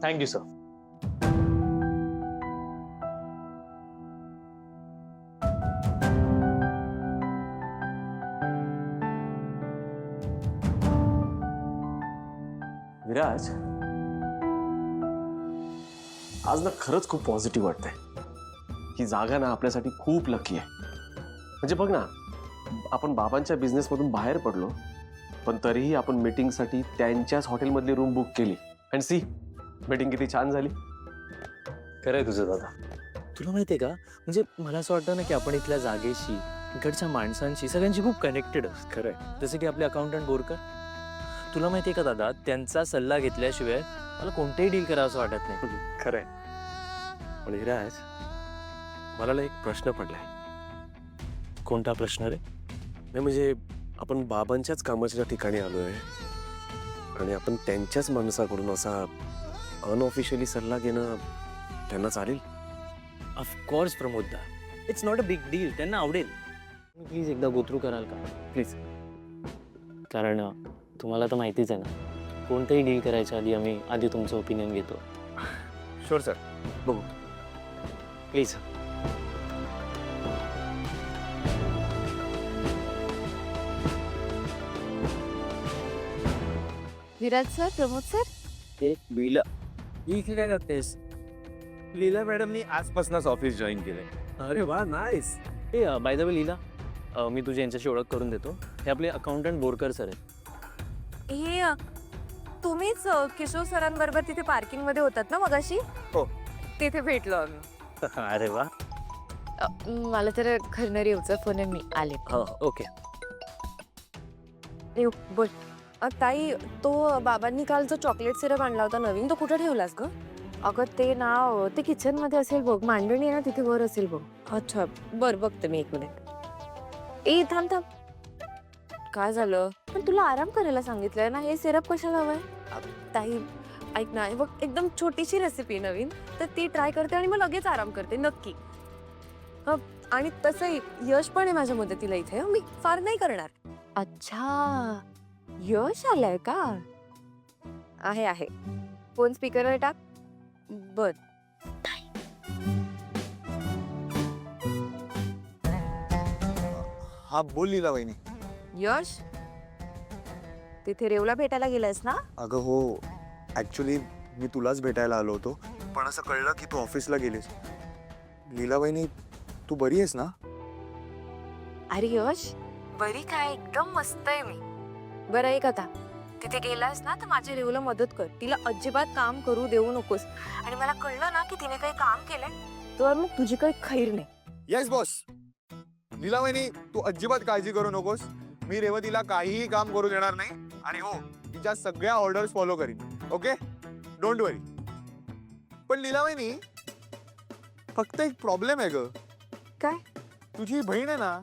Thank you sir. Viraj, आज ना खरंच खूप पॉझिटिव्ह वाटतंय. ही जागा ना आपल्यासाठी खूप लकी आहे. म्हणजे बघ ना, आपण बाबांच्या बिझनेसमधून बाहेर पडलो, पण तरीही आपण मीटिंगसाठी त्यांच्याच हॉटेलमधली रूम बुक केली. आणि सी, मीटिंग किती छान झाली. खरंय तुझं दादा. तुला माहितीये का, म्हणजे मला असं वाटतं ना की आपण इथल्या जागेशी, इकडच्या माणसांशी, सगळ्यांशी खूप कनेक्टेड असतो. खरंय. जसे की आपले अकाउंटंट बोरकर. तुला माहितीये का दादा, त्यांचा सल्ला घेतल्याशिवाय मला कोणतेही डील करावं असं वाटत नाही. खरंय. पण विराज, मला ना एक प्रश्न पडलाय. कोणता प्रश्न रे? नाही म्हणजे आपण बाबांच्याच कामाच्या ठिकाणी आलोय आणि आपण त्यांच्याच माणसाकडून असा अनऑफिशियली सल्ला घेणं त्यांना चालेल? ऑफकोर्स प्रमोद दा, it's not a big deal. त्यांना आवडेल. प्लीज एकदा गोथ्रू कराल का प्लीज? कारण तुम्हाला तर माहितीच आहे ना, कोणतंही डील करायच्या आधी आम्ही आधी तुमचं ओपिनियन घेतो. शुअर सर, बघू. Please. Viraj sir, Pramod sir. ते लीला, इथे काय करतेस? लीला मॅडमनी आजपासूनच ऑफिस जॉईन केलंय. अरे वा, नाईस. ए बाय द वे लीला, मी तुझी यांच्याशी ओळख करून देतो. हे आपले अकाउंटंट बोरकर सर आहेत. हे तुम्हीच किशोर सरांबरोबर तिथे पार्किंग मध्ये होतात ना मगाशी? हो. तिथे भेटलो आम्ही. अरे वा. मला तर खरनरी येऊचा फोन आहे, मी आले. हो, ओके. येऊ बोल. ताई, तो बाबांनी काल जो चॉकलेट सिरप आणला होता नवीन, तो कुठे ठेवलास ग? अगं ते ना, ते किचन मध्ये असेल बघ, मांडणी आहे ना तिथे वर असेल बघ. अच्छा बर, बघते मी 1 मिनिट. ए थांब थांब. काय झालं? पण तुला आराम करायला सांगितलंय ना, हे सिरप कशाला हवंय? ताई ऐक ना, हे बघ एकदम छोटीशी रेसिपी नवीन, तर ती ट्राय करते आणि मग लगेच आराम करते नक्की. आणि तसंही यश पण आहे माझ्या मदतीला इथे, मी फार नाही करणार. अच्छा, यश आलाय का? आहे आहे. फोन स्पीकरवर टाक. बर. हा बोल लीला वहिनी. यश, तिथे रेवला भेटायला गेलायस ना? अगं हो, ऍक्च्युली मी तुलाच भेटायला आलो होतो, पण असं कळलं की तू ऑफिसला गेलीस. लीला वहिनी, तू बरी आहेस ना? अरे यश, बरी काय, एकदम मस्त आहे मी. बरं ऐक आता, तिथे गेलास ना तर माझ्या रेवला मदत कर. तिला अजिबात काम करू देऊ नकोस. आणि मला कळलं ना की तिने काही काम केलंय तर मग तुझी काही खैर नाही. Yes boss. लीला वहिनी, तू अजिबात काळजी करू नकोस. मी रेवतीला काहीही काम करू देणार नाही. आणि हो, तिच्या सगळ्या ऑर्डर्स फॉलो करीन. ओके, डोंट वरी. पण लीला वहिनी, फक्त एक प्रॉब्लेम आहे ग. काय? तुझी बहीण आहे ना,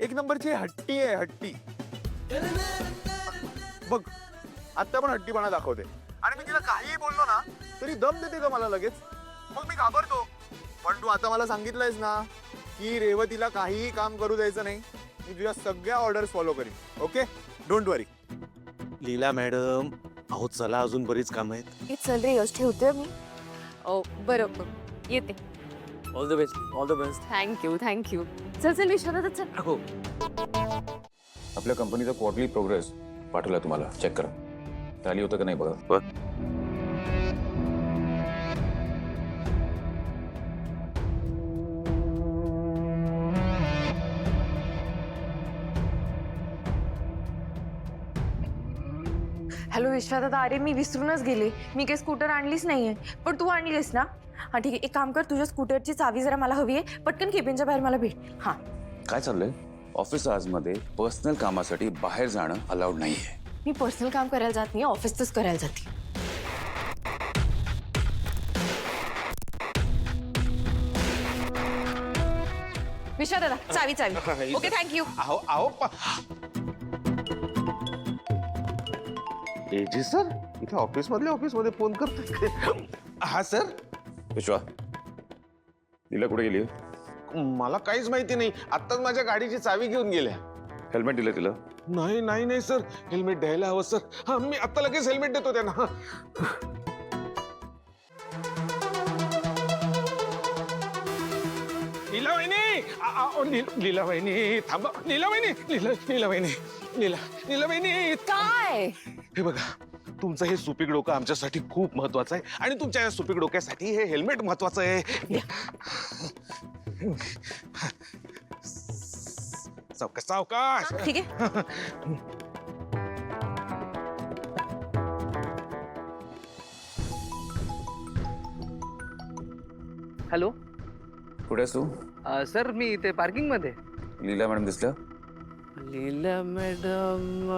1 नंबरची हट्टी आहे, हट्टी. बघ, आता पण हट्टीपणा दाखवते. आणि मी तिला काहीही बोललो ना तरी दम देते का मला लगेच. मग मी घाबरतो. पण तू आता मला सांगितलंयस ना की रेवतीला काहीही काम करू द्यायचं नाही. मी तुझ्या सगळ्या ऑर्डर्स फॉलो करीन. Okay, don't worry. Leela madam, अहो चला, अजून बरीच काम आहेत. हे चल रे यश, ठेवते मी. बरं येते. All the best, all the best. Thank you thank you. चल चल विश्वनाथ, चल. हो. आपल्या कंपनीचा क्वार्टरली प्रोग्रेस पाठवला तुम्हाला, चेक करा. टॅली होतं का नाही बघा. हॅलो विश्वनाथ, अरे मी विसरूनच गेले. मी काही स्कूटर आणलीच नाहीये, पण तू आणलीस ना? हा ठीक आहे, एक काम कर, तुझ्या स्कूटरची चावी जरा मला हवी आहे. पटकन केबिनच्या बाहेर मला भेट. हा. काय चाललंय? ऑफिस आजमध्ये पर्सनल कामासाठी बाहेर जाणं अलाउड नाहीये. मी पर्सनल काम करायला जात नाही, ऑफिसच करायला जाते. विश्वा दादा, चावी चावी. Okay, thank you. अहो अहो एजी सर, इथे ऑफिस मध्ये फोन करतो. हा सर. विश्वा, लीला कुठे गेली? मला काहीच माहिती नाही. आत्ताच माझ्या गाडीची चावी घेऊन गेल्या. हेल्मेट दिलं तिला? नाही नाही नाही सर, हेल्मेट द्यायला हवं सर. हा, मी आता लगेच हेल्मेट देतो त्यांना. लीलावहिनी लीलावहिनी थांबा लीलावहिनी लीलावहिनी लीलावहिनी काय हे बघा तुमचं हे सुपीक डोकं आमच्यासाठी खूप महत्वाचं आहे आणि तुमच्या या सुपीक डोक्यासाठी हे हेल्मेट महत्वाचं आहे सावकाश सावकाश ठीक आहे हॅलो कुठे आहेस तू सर मी इथे पार्किंग मध्ये लीला मॅडम दिसल्या लीला मॅडम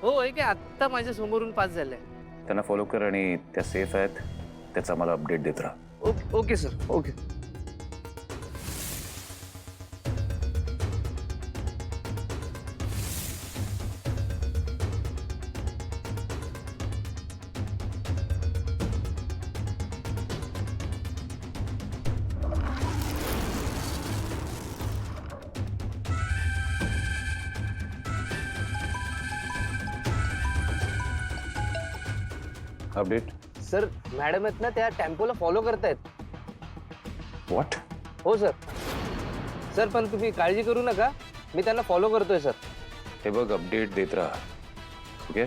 हो एक आत्ता माझ्या समोरून पास झालंय त्यांना फॉलो कर आणि त्या सेफ आहेत त्याचा मला अपडेट देत राहा okay sir okay update sir madam आहेत ना त्या टेम्पोला फॉलो करतायत व्हॉट हो सर सर पण तुम्ही काळजी करू नका मी त्यांना फॉलो करतोय सर हे बघ अपडेट देत राहा ओके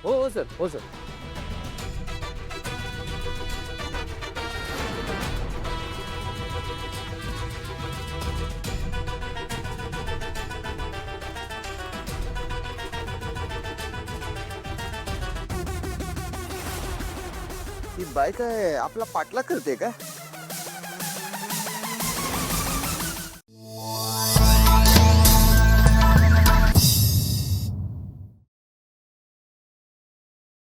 हो सर हो सर ही बाय काय आपला पाठलाग करते का